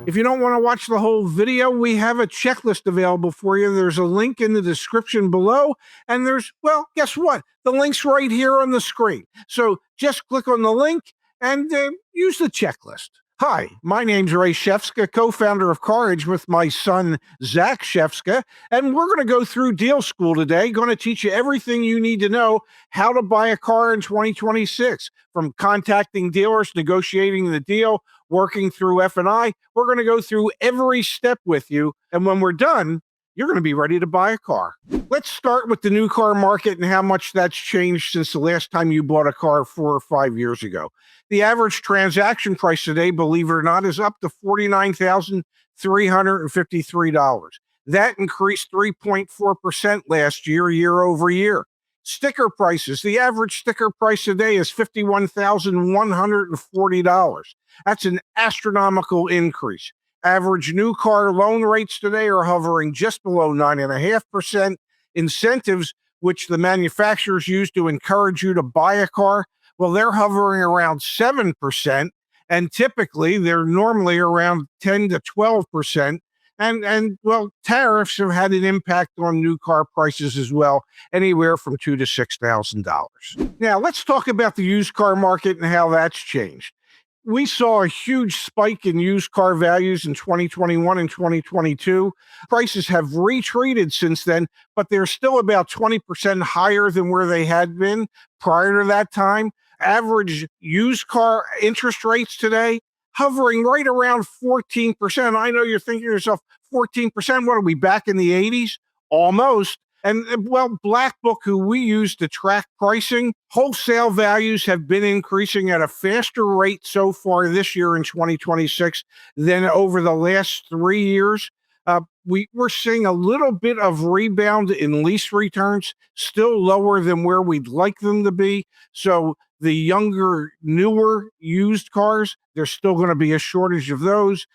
If you don't want to watch the whole video, we have a checklist available for you. There's a link in the description below, and well, guess what? The link's right here on the screen. So just click on the link and use the checklist. Hi, my name's Ray Shefska, co-founder of CarEdge with my son, Zach Shefska, and we're going to go through Deal School today, going to teach you everything you need to know how to buy a car in 2026, from contacting dealers, negotiating the deal, working through F&I. We're going to go through every step with you, and when we're done, you're going to be ready to buy a car. Let's start with the new car market and how much that's changed since the last time you bought a car 4 or 5 years ago. The average transaction price today, believe it or not, is up to $49,353. That increased 3.4% last year, year over year. Sticker prices, the average sticker price today is $51,140. That's an astronomical increase. Average new car loan rates today are hovering just below 9.5%. Incentives, which the manufacturers use to encourage you to buy a car, well, they're hovering around 7%, and typically they're normally around 10 to 12%. And well, tariffs have had an impact on new car prices as well, anywhere from $2,000 to $6,000. Now, let's talk about the used car market and how that's changed. We saw a huge spike in used car values in 2021 and 2022. Prices have retreated since then, but they're still about 20% higher than where they had been prior to that time. Average used car interest rates today hovering right around 14%. I know you're thinking to yourself, 14%, what are we, back in the 80s? Almost. And well, Black Book, who we use to track pricing, wholesale values have been increasing at a faster rate so far this year in 2026 than over the last 3 years. We're seeing a little bit of rebound in lease returns, still lower than where we'd like them to be. So the younger, newer used cars, there's still going to be a shortage of those.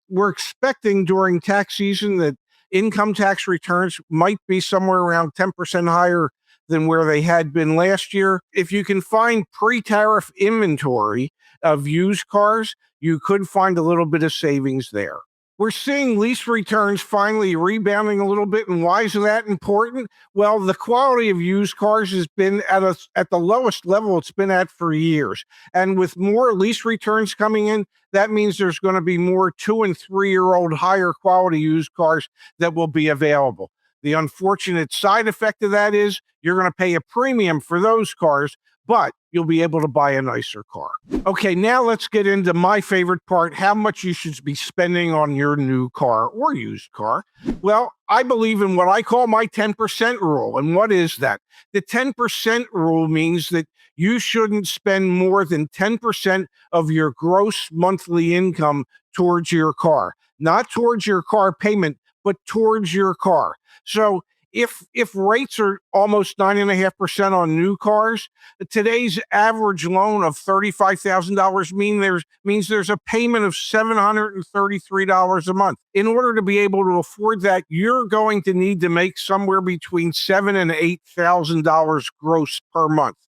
We're expecting during tax season that income tax returns might be somewhere around 10% higher than where they had been last year. If you can find pre-tariff inventory of used cars, you could find a little bit of savings there. We're seeing lease returns finally rebounding a little bit. And why is that important? Well, the quality of used cars has been at the lowest level it's been at for years. And with more lease returns coming in, that means there's going to be more 2 and 3 year old higher quality used cars that will be available. The unfortunate side effect of that is you're going to pay a premium for those cars, but you'll be able to buy a nicer car. Okay, now let's get into my favorite part, how much you should be spending on your new car or used car. Well, I believe in what I call my 10% rule. And what is that? The 10% rule means that you shouldn't spend more than 10% of your gross monthly income towards your car, not towards your car payment, but towards your car. So if rates are almost 9.5% on new cars, today's average loan of $35,000 means there's a payment of $733 a month. In order to be able to afford that, you're going to need to make somewhere between $7,000 and $8,000 gross per month.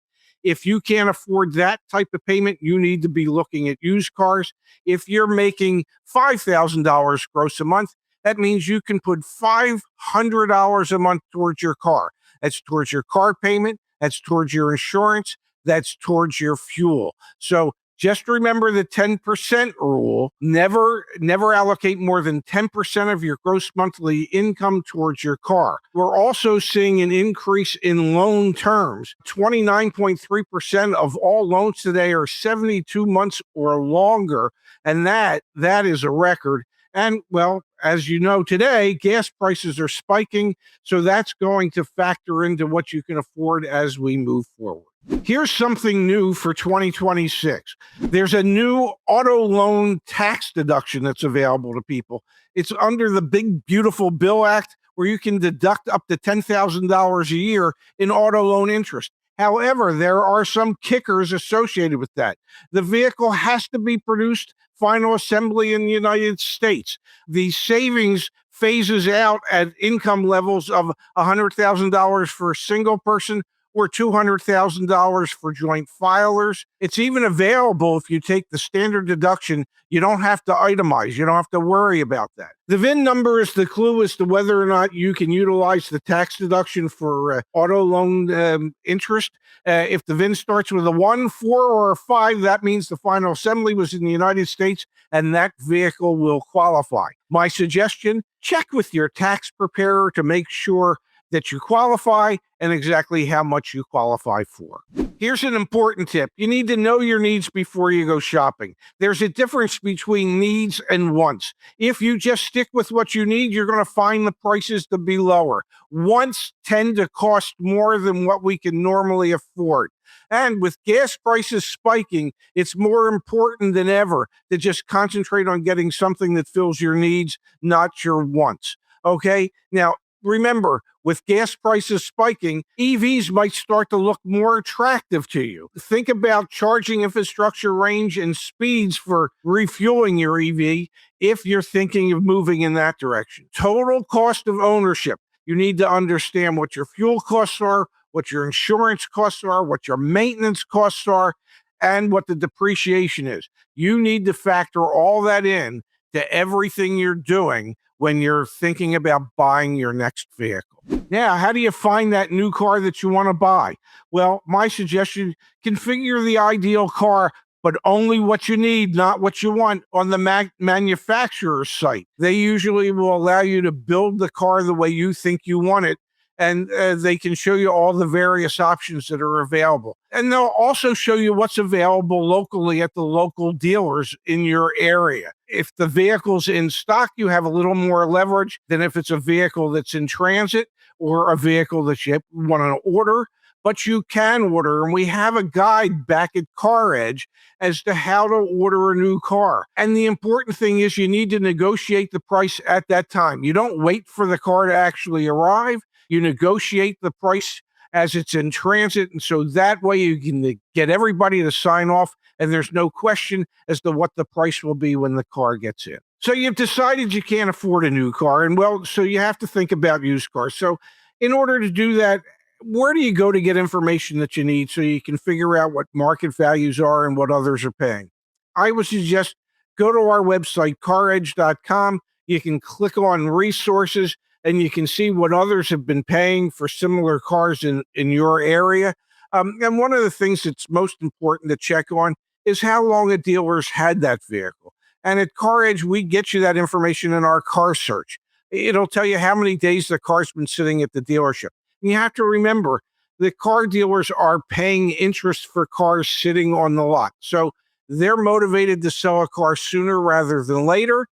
If you can't afford that type of payment, you need to be looking at used cars. If you're making $5,000 gross a month, that means you can put $500 a month towards your car. That's towards your car payment. That's towards your insurance. That's towards your fuel. So just remember the 10% rule. Never allocate more than 10% of your gross monthly income towards your car. We're also seeing an increase in loan terms. 29.3% of all loans today are 72 months or longer, and that is a record. And well, as you know, today, gas prices are spiking, so that's going to factor into what you can afford as we move forward. Here's something new for 2026. There's a new auto loan tax deduction that's available to people. It's under the Big Beautiful Bill Act, where you can deduct up to $10,000 a year in auto loan interest. However, there are some kickers associated with that. The vehicle has to be produced final assembly in the United States. The savings phases out at income levels of $100,000 for a single person or $200,000 for joint filers. It's even available if you take the standard deduction. You don't have to itemize. You don't have to worry about that. The VIN number is the clue as to whether or not you can utilize the tax deduction for auto loan interest. If the VIN starts with a 1, 4, or a 5, that means the final assembly was in the United States and that vehicle will qualify. My suggestion, check with your tax preparer to make sure that you qualify and exactly how much you qualify for. Here's an important tip. You need to know your needs before you go shopping. There's a difference between needs and wants. If you just stick with what you need, you're going to find the prices to be lower. Wants tend to cost more than what we can normally afford. And with gas prices spiking, it's more important than ever to just concentrate on getting something that fills your needs, not your wants. Okay? Now, remember, with gas prices spiking, EVs might start to look more attractive to you. Think about charging infrastructure range and speeds for refueling your EV if you're thinking of moving in that direction. Total cost of ownership. You need to understand what your fuel costs are, what your insurance costs are, what your maintenance costs are, and what the depreciation is. You need to factor all that in to everything you're doing when you're thinking about buying your next vehicle. Now, how do you find that new car that you want to buy? Well, my suggestion, configure the ideal car, but only what you need, not what you want, on the manufacturer's site. They usually will allow you to build the car the way you think you want it, and they can show you all the various options that are available. And they'll also show you what's available locally at the local dealers in your area. If the vehicle's in stock, you have a little more leverage than if it's a vehicle that's in transit or a vehicle that you want to order. But you can order, and we have a guide back at CarEdge as to how to order a new car. And the important thing is you need to negotiate the price at that time. You don't wait for the car to actually arrive. You negotiate the price as it's in transit, and so that way you can get everybody to sign off, and there's no question as to what the price will be when the car gets in. So you've decided you can't afford a new car, and well, so you have to think about used cars. So in order to do that, where do you go to get information that you need so you can figure out what market values are and what others are paying? I would suggest go to our website, caredge.com. You can click on resources and you can see what others have been paying for similar cars in your area. And one of the things that's most important to check on is how long a dealer's had that vehicle. And at CarEdge, we get you that information in our car search. It'll tell you how many days the car's been sitting at the dealership. You have to remember the car dealers are paying interest for cars sitting on the lot. So they're motivated to sell a car sooner rather than later.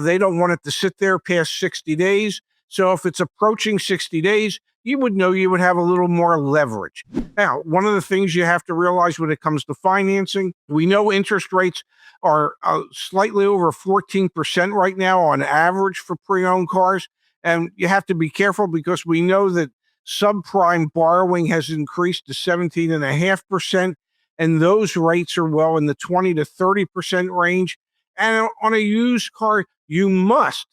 They don't want it to sit there past 60 days. So if it's approaching 60 days, you would know you would have a little more leverage. Now, one of the things you have to realize when it comes to financing, we know interest rates are slightly over 14% right now on average for pre-owned cars. And you have to be careful because we know that subprime borrowing has increased to 17.5%, and those rates are well in the 20 to 30% range. And on a used car, you must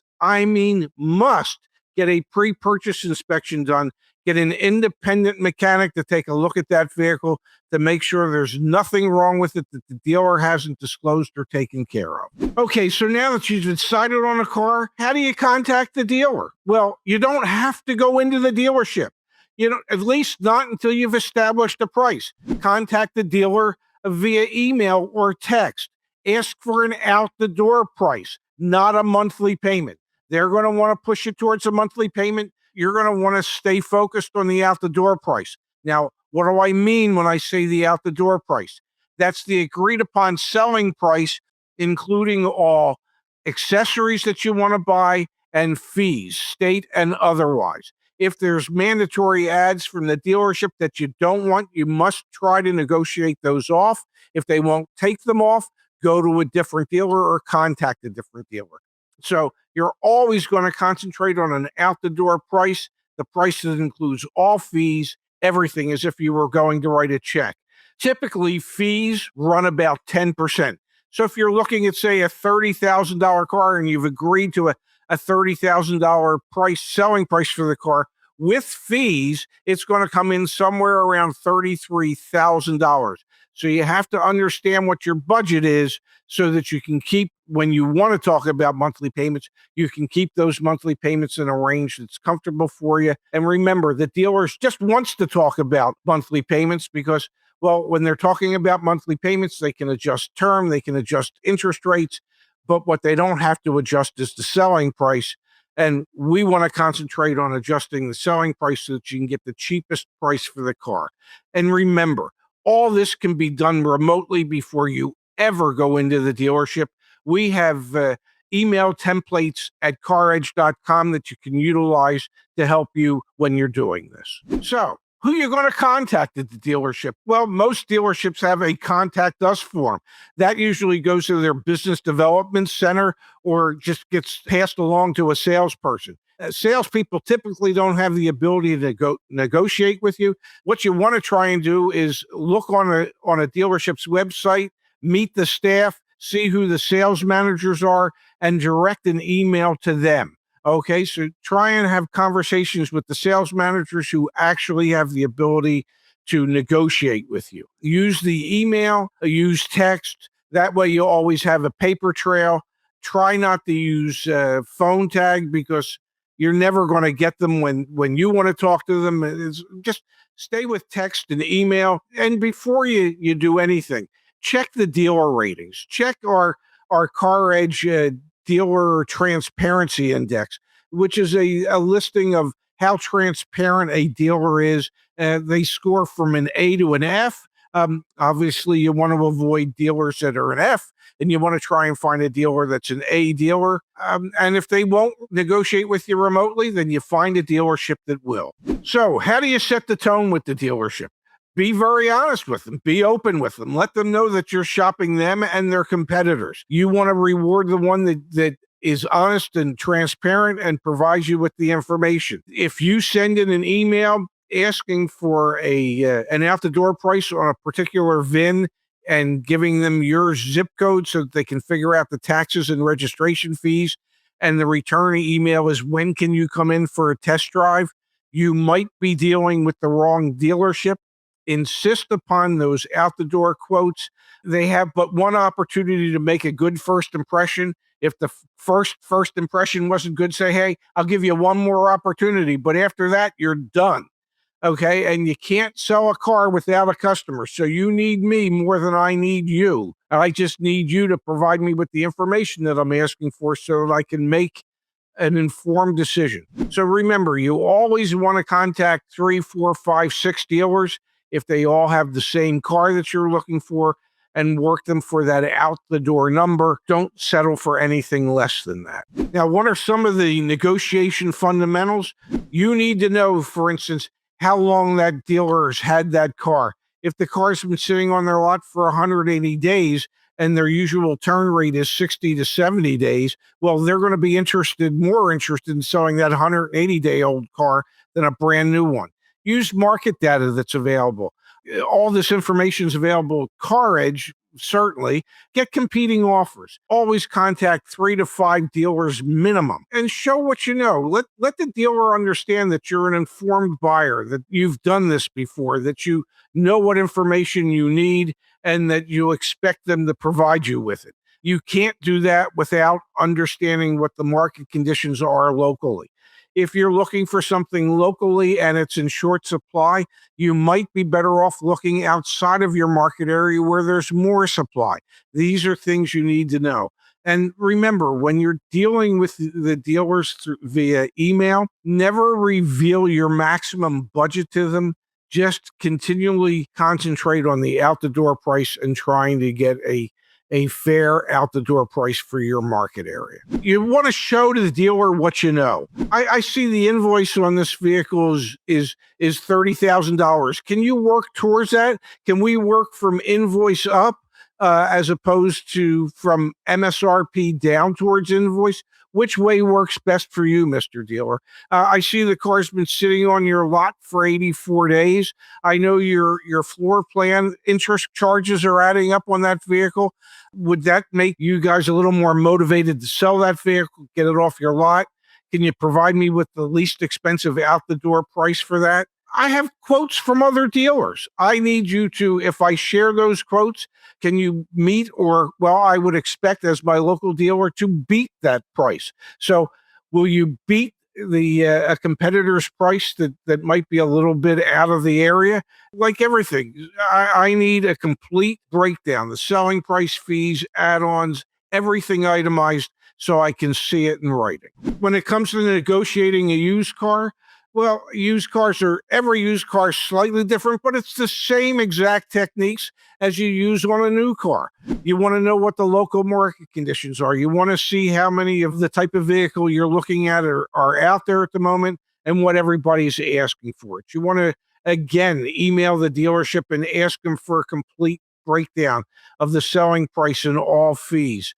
get a pre-purchase inspection done. Get an independent mechanic to take a look at that vehicle to make sure there's nothing wrong with it that the dealer hasn't disclosed or taken care of. Okay, so now that you've decided on a car, how do you contact the dealer? Well, you don't have to go into the dealership. At least not until you've established a price. Contact the dealer via email or text. Ask for an out-the-door price, not a monthly payment. They're going to want to push you towards a monthly payment. You're going to want to stay focused on the out-the-door price. Now, what do I mean when I say the out-the-door price? That's the agreed-upon selling price, including all accessories that you want to buy and fees, state and otherwise. If there's mandatory ads from the dealership that you don't want, you must try to negotiate those off. If they won't take them off, go to a different dealer or contact a different dealer. So you're always going to concentrate on an out-the-door price. The price that includes all fees, everything, as if you were going to write a check. Typically, fees run about 10%. So if you're looking at, say, a $30,000 car and you've agreed to a $30,000 selling price for the car, With fees, it's going to come in somewhere around $33,000. So you have to understand what your budget is so that you can keep, when you want to talk about monthly payments, you can keep those monthly payments in a range that's comfortable for you. And remember, the dealers just wants to talk about monthly payments because, well, when they're talking about monthly payments, they can adjust term, they can adjust interest rates, but what they don't have to adjust is the selling price. And we want to concentrate on adjusting the selling price so that you can get the cheapest price for the car. And remember, all this can be done remotely before you ever go into the dealership. We have email templates at caredge.com that you can utilize to help you when you're doing this. So, who are you going to contact at the dealership? Well, most dealerships have a contact us form. That usually goes to their business development center or just gets passed along to a salesperson. Salespeople typically don't have the ability to go negotiate with you. What you want to try and do is look on a dealership's website, meet the staff, see who the sales managers are, and direct an email to them. Okay, so try and have conversations with the sales managers who actually have the ability to negotiate with you. Use the email, use text. That way you always have a paper trail. Try not to use phone tag because you're never going to get them when you want to talk to them. Just stay with text and email. And before you do anything, check the dealer ratings. Check our CarEdge Dealer Transparency Index, which is a listing of how transparent a dealer is. They score from an A to an F. Obviously, you want to avoid dealers that are an F, and you want to try and find a dealer that's an A dealer. And if they won't negotiate with you remotely, then you find a dealership that will. So how do you set the tone with the dealership? Be very honest with them. Be open with them. Let them know that you're shopping them and their competitors. You want to reward the one that is honest and transparent and provides you with the information. If you send in an email asking for an out-the-door price on a particular VIN and giving them your zip code so that they can figure out the taxes and registration fees, and the return email is when can you come in for a test drive, you might be dealing with the wrong dealership. Insist upon those out-the-door quotes. They have but one opportunity to make a good first impression. If the first impression wasn't good, say, hey, I'll give you one more opportunity. But after that, you're done. Okay. And you can't sell a car without a customer. So you need me more than I need you. I just need you to provide me with the information that I'm asking for so that I can make an informed decision. So remember, you always want to contact 3, 4, 5, 6 dealers if they all have the same car that you're looking for, and work them for that out the door number. Don't settle for anything less than that. Now, what are some of the negotiation fundamentals? You need to know, for instance, how long that dealer has had that car. If the car's been sitting on their lot for 180 days and their usual turn rate is 60 to 70 days, well, they're going to be more interested in selling that 180-day-old car than a brand new one. Use market data that's available. All this information is available at CarEdge, certainly. Get competing offers. Always contact 3 to 5 dealers minimum and show what you know. Let the dealer understand that you're an informed buyer, that you've done this before, that you know what information you need, and that you expect them to provide you with it. You can't do that without understanding what the market conditions are locally. If you're looking for something locally and it's in short supply, you might be better off looking outside of your market area where there's more supply. These are things you need to know. And remember, when you're dealing with the dealers via email, never reveal your maximum budget to them. Just continually concentrate on the out-the-door price and trying to get a fair out-the-door price for your market area. You want to show to the dealer what you know. I see the invoice on this vehicle is $30,000. Can you work towards that? Can we work from invoice up as opposed to from MSRP down towards invoice? Which way works best for you, Mr. Dealer? I see the car's been sitting on your lot for 84 days. I know your floor plan interest charges are adding up on that vehicle. Would that make you guys a little more motivated to sell that vehicle, get it off your lot, Can you provide me with the least expensive out the door price for that? I have quotes from other dealers. I need you to, if I share those quotes, can you meet or, well, I would expect as my local dealer to beat that price. So will you beat the a competitor's price that might be a little bit out of the area? Like everything, I need a complete breakdown, the selling price, fees, add-ons, everything itemized so I can see it in writing. When it comes to negotiating a used car, well, every used car is slightly different, but it's the same exact techniques as you use on a new car. You want to know what the local market conditions are. You want to see how many of the type of vehicle you're looking at are out there at the moment and what everybody's asking for it. You want to, again, email the dealership and ask them for a complete breakdown of the selling price and all fees.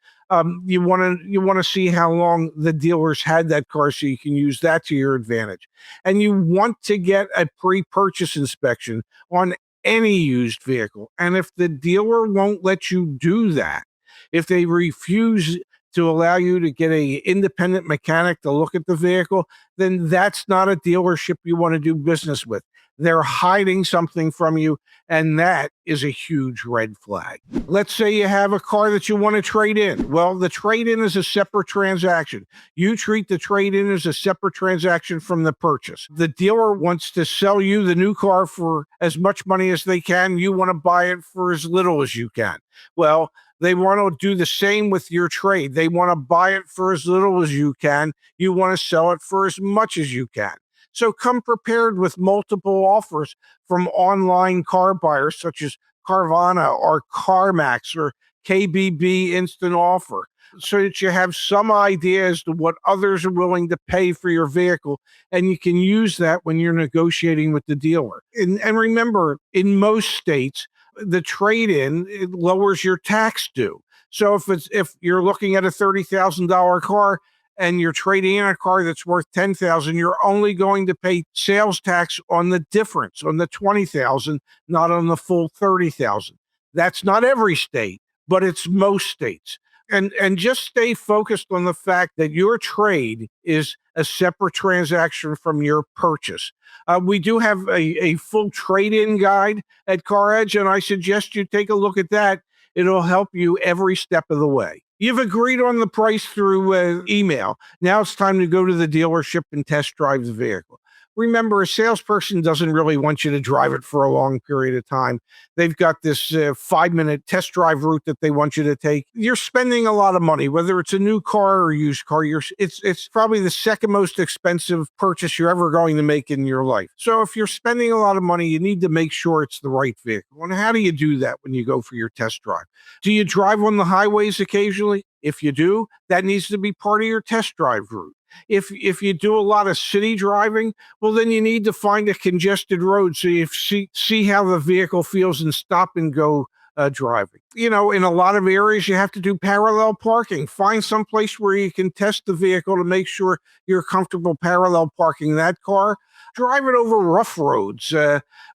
You want to see how long the dealers had that car so you can use that to your advantage. And you want to get a pre-purchase inspection on any used vehicle. And if the dealer won't let you do that, if they refuse to allow you to get a independent mechanic to look at the vehicle, then that's not a dealership you want to do business with. They're hiding something from you, and that is a huge red flag. Let's say you have a car that you want to trade in. Well, the trade-in is a separate transaction. You treat the trade-in as a separate transaction from the purchase. The dealer wants to sell you the new car for as much money as they can. You want to buy it for as little as you can. Well, they want to do the same with your trade. They want to buy it for as little as you can. You want to sell it for as much as you can. So come prepared with multiple offers from online car buyers such as Carvana or CarMax or KBB Instant Offer, so that you have some idea as to what others are willing to pay for your vehicle. And you can use that when you're negotiating with the dealer. And remember, in most states, the trade-in, it lowers your tax due. So if you're looking at a $30,000 car and you're trading in a car that's worth $10,000, you're only going to pay sales tax on the difference, on the $20,000, not on the full $30,000. That's not every state, but it's most states. And just stay focused on the fact that your trade is a separate transaction from your purchase. We do have a full trade-in guide at CarEdge, and I suggest you take a look at that. It'll help you every step of the way. You've agreed on the price through email. Now it's time to go to the dealership and test drive the vehicle. Remember, a salesperson doesn't really want you to drive it for a long period of time. They've got this 5-minute test drive route that they want you to take. You're spending a lot of money, whether it's a new car or used car. It's probably the second most expensive purchase you're ever going to make in your life. So if you're spending a lot of money, you need to make sure it's the right vehicle. And how do you do that when you go for your test drive? Do you drive on the highways occasionally? If you do, that needs to be part of your test drive route. If you do a lot of city driving, well, then you need to find a congested road so you see how the vehicle feels and stop and go driving. In a lot of areas, you have to do parallel parking. Find some place where you can test the vehicle to make sure you're comfortable parallel parking that car. Drive it over rough roads,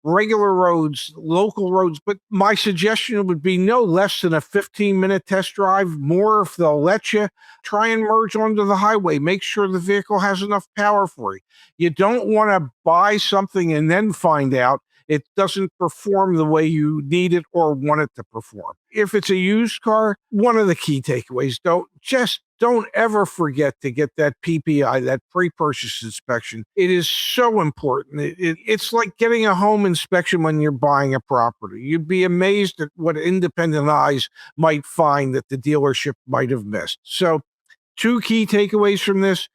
regular roads, local roads. But my suggestion would be no less than a 15-minute test drive, more if they'll let you. Try and merge onto the highway. Make sure the vehicle has enough power for you. You don't want to buy something and then find out it doesn't perform the way you need it or want it to perform. If it's a used car, one of the key takeaways, don't ever forget to get that PPI, that pre-purchase inspection. It is so important. It's like getting a home inspection when you're buying a property. You'd be amazed at what independent eyes might find that the dealership might have missed. So 2 key takeaways from this: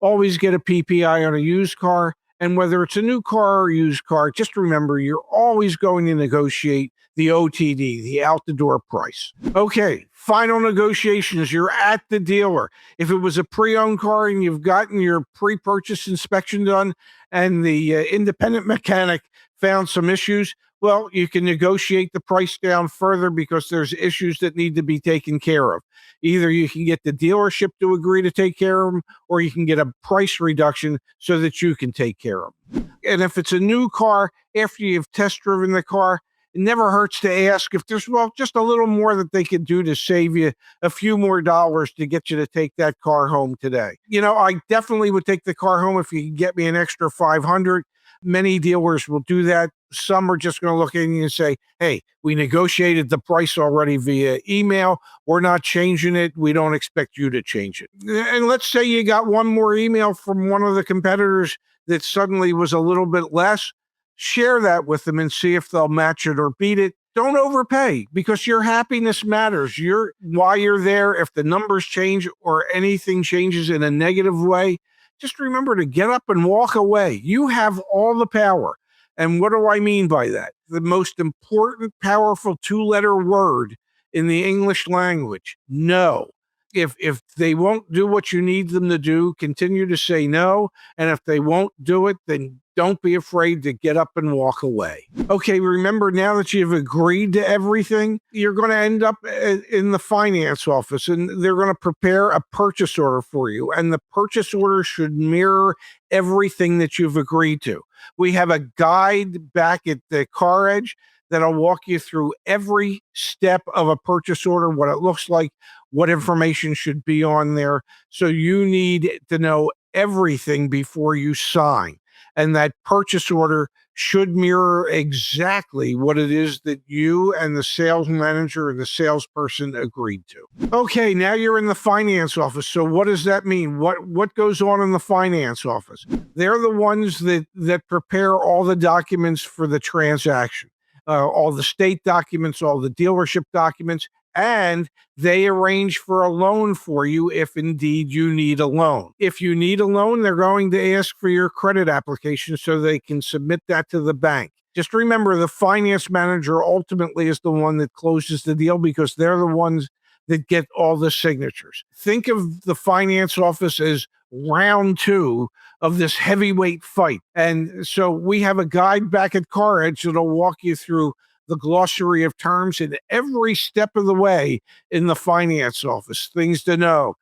always get a PPI on a used car. And whether it's a new car or used car, just remember you're always going to negotiate the OTD, the out the door price. Okay, final negotiations. You're at the dealer. If it was a pre-owned car and you've gotten your pre-purchase inspection done and the independent mechanic found some issues, well, you can negotiate the price down further because there's issues that need to be taken care of. Either you can get the dealership to agree to take care of them, or you can get a price reduction so that you can take care of them. And if it's a new car, after you've test driven the car, it never hurts to ask if there's, well, just a little more that they could do to save you a few more dollars to get you to take that car home today. I definitely would take the car home if you could get me an extra 500. Many dealers will do that. Some are just going to look at you and say, hey, we negotiated the price already via email. We're not changing it. We don't expect you to change it. And let's say you got one more email from one of the competitors that suddenly was a little bit less. Share that with them and see if they'll match it or beat it. Don't overpay, because your happiness matters. While you're there, if the numbers change or anything changes in a negative way, just remember to get up and walk away. You have all the power. And what do I mean by that? The most important, powerful two-letter word in the English language: no. If they won't do what you need them to do, continue to say no. And if they won't do it, then don't be afraid to get up and walk away. Okay, remember, now that you've agreed to everything, you're going to end up in the finance office, and they're going to prepare a purchase order for you. And the purchase order should mirror everything that you've agreed to. We have a guide back at the CarEdge that'll walk you through every step of a purchase order, what it looks like, what information should be on there. So you need to know everything before you sign. And that purchase order should mirror exactly what it is that you and the sales manager and the salesperson agreed to. Okay, now you're in the finance office. So what does that mean? What goes on in the finance office? They're the ones that prepare all the documents for the transaction, all the state documents, all the dealership documents, and they arrange for a loan for you if indeed you need a loan. If you need a loan, they're going to ask for your credit application so they can submit that to the bank. Just remember, the finance manager ultimately is the one that closes the deal, because they're the ones that get all the signatures. Think of the finance office as round two of this heavyweight fight. And so we have a guide back at CarEdge that'll walk you through the glossary of terms in every step of the way in the finance office. Things to know: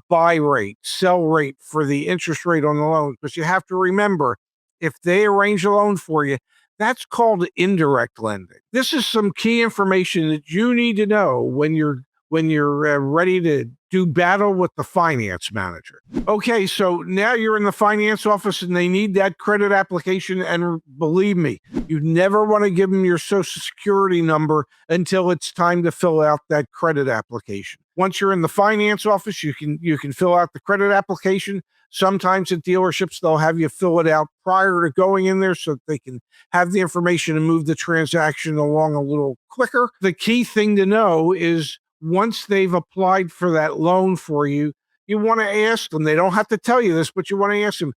buy rate, sell rate for the interest rate on the loan. Because you have to remember, if they arrange a loan for you, that's called indirect lending. This is some key information that you need to know when you're ready to do battle with the finance manager. Okay, so now you're in the finance office and they need that credit application. And believe me, you never want to give them your social security number until it's time to fill out that credit application. Once you're in the finance office, you can fill out the credit application. Sometimes at dealerships, they'll have you fill it out prior to going in there so that they can have the information and move the transaction along a little quicker. The key thing to know is, once they've applied for that loan for you, you want to ask them. They don't have to tell you this, but you want to ask them,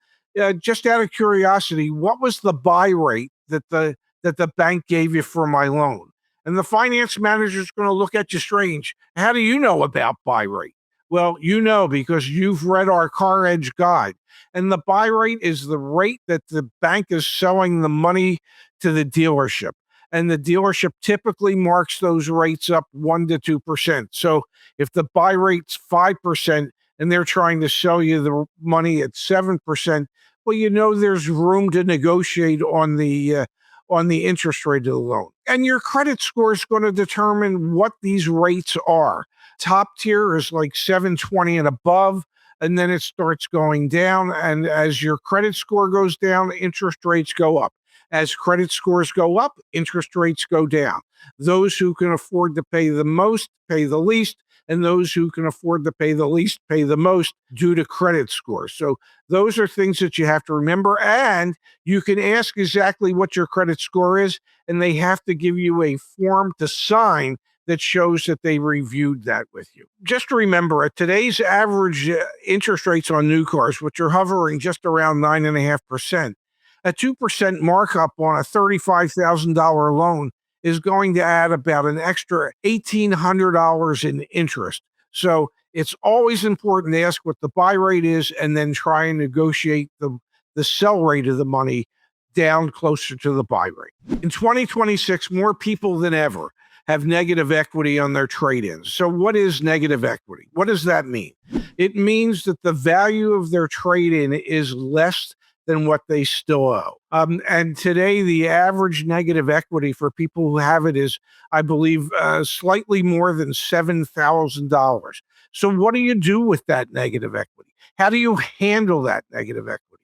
just out of curiosity, what was the buy rate that the bank gave you for my loan? And the finance manager is going to look at you strange. How do you know about buy rate? Well, you know, because you've read our CarEdge guide. And the buy rate is the rate that the bank is selling the money to the dealership. And the dealership typically marks those rates up 1% to 2%. So if the buy rate's 5% and they're trying to sell you the money at 7%, well, there's room to negotiate on the interest rate of the loan. And your credit score is going to determine what these rates are. Top tier is like 720 and above, and then it starts going down. And as your credit score goes down, interest rates go up. As credit scores go up, interest rates go down. Those who can afford to pay the most pay the least, and those who can afford to pay the least pay the most due to credit scores. So those are things that you have to remember. And you can ask exactly what your credit score is, and they have to give you a form to sign that shows that they reviewed that with you. Just remember, at today's average interest rates on new cars, which are hovering just around 9.5%, a 2% markup on a $35,000 loan is going to add about an extra $1,800 in interest. So it's always important to ask what the buy rate is and then try and negotiate the sell rate of the money down closer to the buy rate. In 2026, more people than ever have negative equity on their trade-ins. So what is negative equity? What does that mean? It means that the value of their trade-in is less than what they still owe. And today, the average negative equity for people who have it is, I believe, slightly more than $7,000. So, what do you do with that negative equity? How do you handle that negative equity?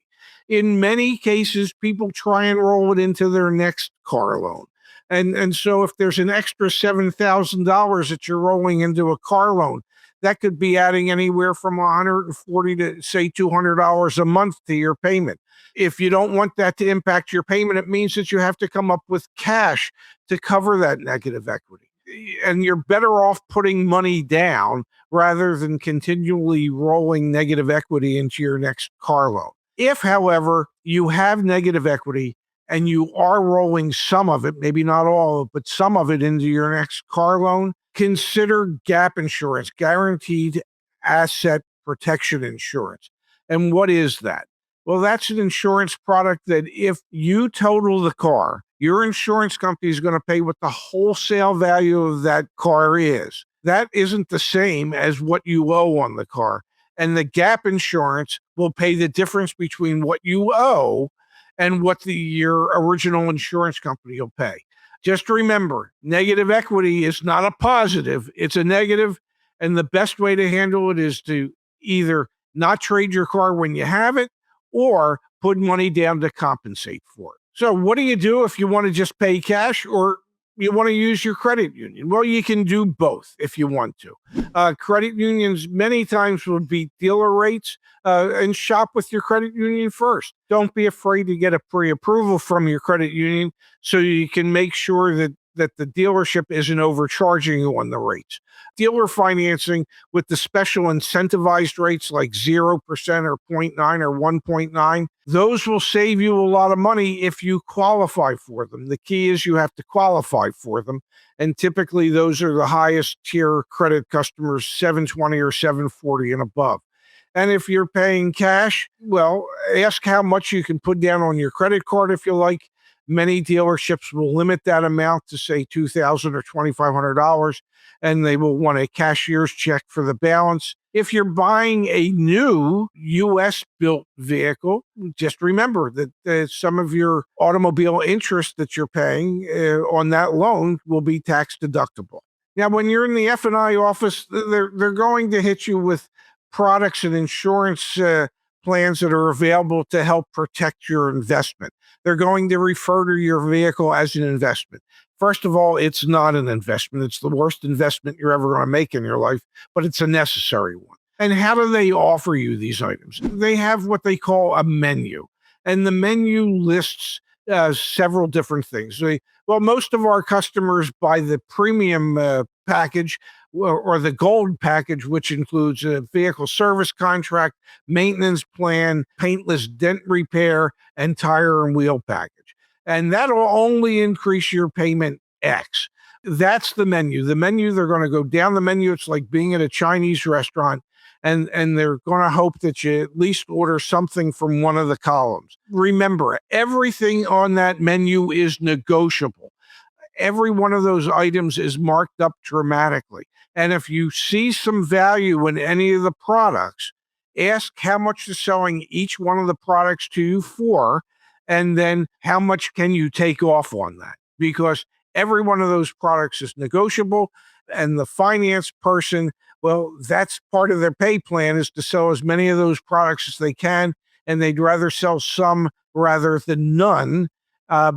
In many cases, people try and roll it into their next car loan. And so if there's an extra $7,000 that you're rolling into a car loan, that could be adding anywhere from 140 to say $200 a month to your payment. If you don't want that to impact your payment, it means that you have to come up with cash to cover that negative equity. And you're better off putting money down rather than continually rolling negative equity into your next car loan. If, however, you have negative equity and you are rolling some of it, maybe not all, but some of it into your next car loan, consider gap insurance, guaranteed asset protection insurance. And what is that? Well, that's an insurance product that if you total the car, your insurance company is going to pay what the wholesale value of that car is. That isn't the same as what you owe on the car. And the gap insurance will pay the difference between what you owe and what your original insurance company will pay. Just remember, negative equity is not a positive, it's a negative. And the best way to handle it is to either not trade your car when you have it or put money down to compensate for it. So, what do you do if you want to just pay cash or you want to use your credit union? Well, you can do both if you want to. Credit unions many times will beat dealer rates, and shop with your credit union first. Don't be afraid to get a pre-approval from your credit union so you can make sure that the dealership isn't overcharging you on the rates. Dealer financing with the special incentivized rates like 0% or 0.9 or 1.9, those will save you a lot of money if you qualify for them. The key is you have to qualify for them. And typically those are the highest tier credit customers, 720 or 740 and above. And if you're paying cash, well, ask how much you can put down on your credit card if you like. Many dealerships will limit that amount to say $2,000 or $2,500, and they will want a cashier's check for the balance. If you're buying a new U.S. built vehicle, just remember that some of your automobile interest that you're paying on that loan will be tax deductible. Now, when you're in the F&I office, they're going to hit you with products and insurance plans that are available to help protect your investment. They're going to refer to your vehicle as an investment. First of all, it's not an investment. It's the worst investment you're ever going to make in your life, but it's a necessary one. And how do they offer you these items? They have what they call a menu, and the menu lists several different things. Well, most of our customers buy the premium package or the gold package, which includes a vehicle service contract, maintenance plan, paintless dent repair, and tire and wheel package. And that'll only increase your payment X. That's the menu. The menu, they're going to go down the menu. It's like being at a Chinese restaurant, and they're going to hope that you at least order something from one of the columns. Remember, everything on that menu is negotiable. Every one of those items is marked up dramatically. And if you see some value in any of the products, ask how much they're selling each one of the products to you for, and then how much can you take off on that? Because every one of those products is negotiable, and the finance person, well, that's part of their pay plan is to sell as many of those products as they can, and they'd rather sell some rather than none.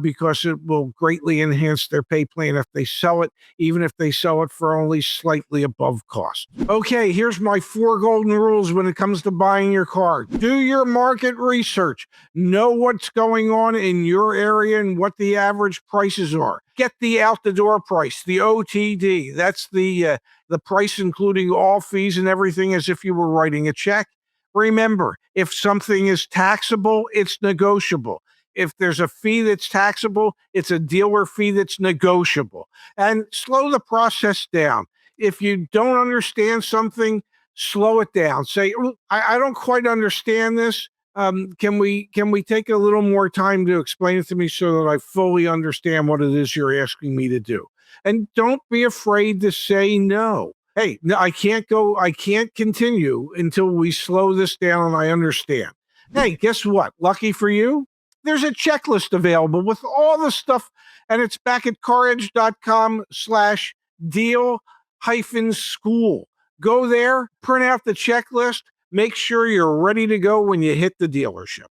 Because it will greatly enhance their pay plan if they sell it, even if they sell it for only slightly above cost. Okay, here's my 4 golden rules when it comes to buying your car. Do your market research. Know what's going on in your area and what the average prices are. Get the out-the-door price, the OTD. That's the price including all fees and everything as if you were writing a check. Remember, if something is taxable, it's negotiable. If there's a fee that's taxable, it's a dealer fee that's negotiable. And slow the process down. If you don't understand something, slow it down. Say, I don't quite understand this. Can we take a little more time to explain it to me so that I fully understand what it is you're asking me to do? And don't be afraid to say no. Hey, no, I can't continue until we slow this down and I understand. Hey, guess what? Lucky for you, there's a checklist available with all the stuff, and it's back at caredge.com/deal-school. Go there, print out the checklist, make sure you're ready to go when you hit the dealership.